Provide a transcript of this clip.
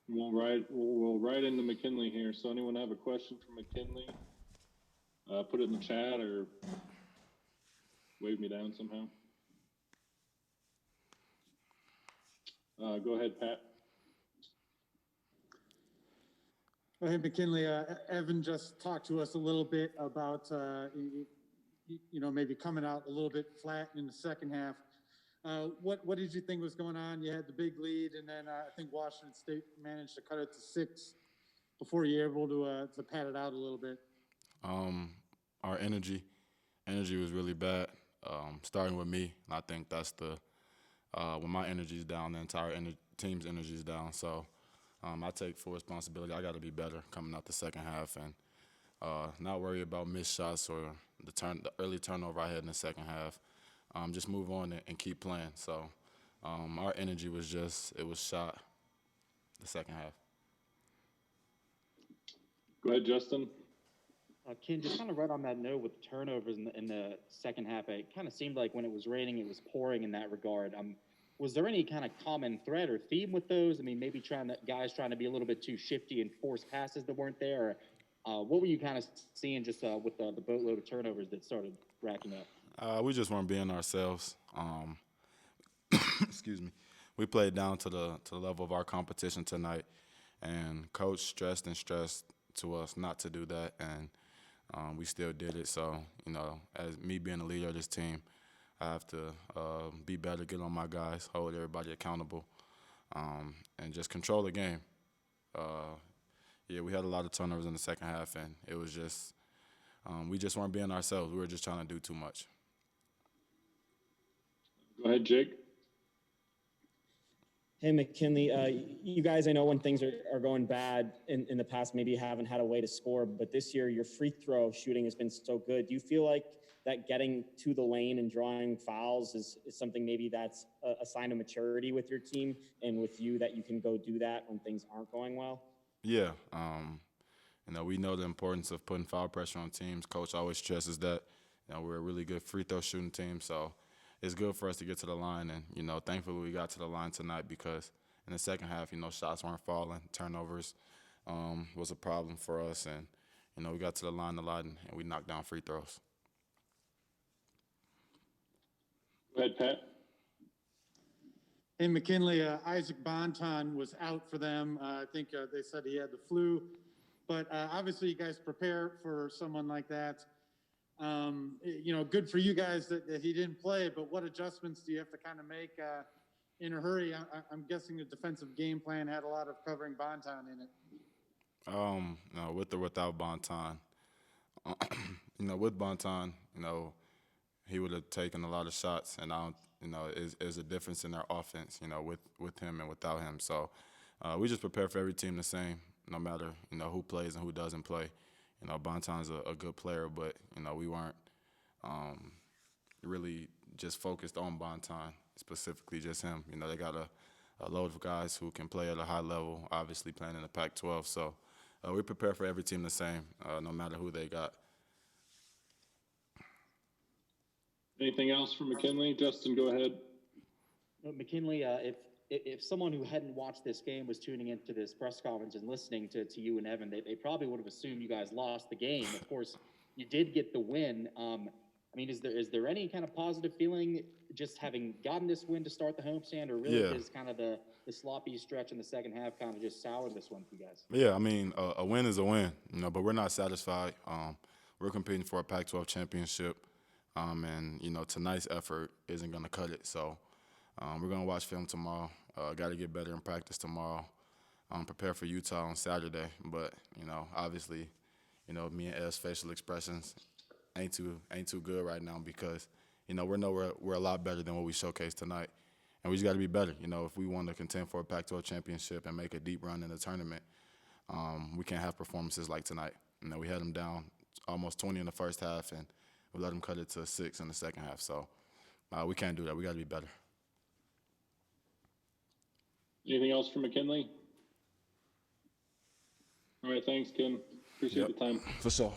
We'll right into McKinley here. So anyone have a question for McKinley? Put it in the chat or wave me down somehow. Go ahead, Pat. Well, hey, McKinley, Evan just talked to us a little bit about, maybe coming out a little bit flat in the second half. What did you think was going on? You had the big lead, and then I think Washington State managed to cut it to 6 before you were able to pad it out a little bit. Our energy was really bad, starting with me. I think that's when my energy is down, the entire team's energy is down. So I take full responsibility. I got to be better coming out the second half and not worry about missed shots or the early turnover I had in the second half. Just move on and keep playing. So our energy was shot the second half. Go ahead, Justin. Ken, just kind of right on that note with the turnovers in the second half, it kind of seemed like when it was raining, it was pouring in that regard. Was there any kind of common thread or theme with those? I mean, maybe guys trying to be a little bit too shifty and force passes that weren't there? Or, what were you kind of seeing just with the boatload of turnovers that started racking up? We just weren't being ourselves. Excuse me. We played down to the level of our competition tonight, and coach stressed to us not to do that, and we still did it. So, as me being the leader of this team, I have to be better, get on my guys, hold everybody accountable, and just control the game. We had a lot of turnovers in the second half, and it was just we just weren't being ourselves. We were just trying to do too much. Go ahead, Jake. Hey, McKinley, you guys, I know when things are going bad in the past, maybe you haven't had a way to score, but this year your free throw shooting has been so good. Do you feel like that getting to the lane and drawing fouls is something maybe that's a sign of maturity with your team and with you, that you can go do that when things aren't going well? Yeah. We know the importance of putting foul pressure on teams. Coach always stresses that. We're a really good free throw shooting team, so it's good for us to get to the line. And, thankfully we got to the line tonight because in the second half, shots weren't falling. Turnovers was a problem for us. And, we got to the line a lot and we knocked down free throws. Go ahead, Pat. Hey, McKinley, Isaac Bonton was out for them. I think they said he had the flu. But obviously you guys prepare for someone like that. Good for you guys that he didn't play, but what adjustments do you have to kind of make in a hurry? I'm guessing the defensive game plan had a lot of covering Bonton in it. No, with or without Bonton. With Bonton, he would have taken a lot of shots, and there's a difference in their offense, with him and without him. So we just prepare for every team the same, no matter, who plays and who doesn't play. Bonton's a good player, but, we weren't really just focused on Bonton, specifically just him. They got a load of guys who can play at a high level, obviously playing in the Pac-12. So we prepare for every team the same, no matter who they got. Anything else from McKinley? Justin, go ahead. McKinley, if someone who hadn't watched this game was tuning into this press conference and listening to you and Evan, they probably would have assumed you guys lost the game. Of course, you did get the win. Is there any kind of positive feeling just having gotten this win to start the homestand, or really is kind of the sloppy stretch in the second half kind of just soured this one for you guys? Yeah, a win is a win, but we're not satisfied. We're competing for a Pac-12 championship, and tonight's effort isn't going to cut it. So we're going to watch film tomorrow. Got to get better in practice tomorrow. Prepare for Utah on Saturday. But, obviously, me and Ed's facial expressions ain't too good right now because, we're a lot better than what we showcased tonight. And we just got to be better. If we want to contend for a Pac-12 championship and make a deep run in the tournament, we can't have performances like tonight. We had them down almost 20 in the first half, and we let them cut it to 6 in the second half. So we can't do that. We got to be better. Anything else from McKinley? All right, thanks, Ken. Appreciate the time. For sure.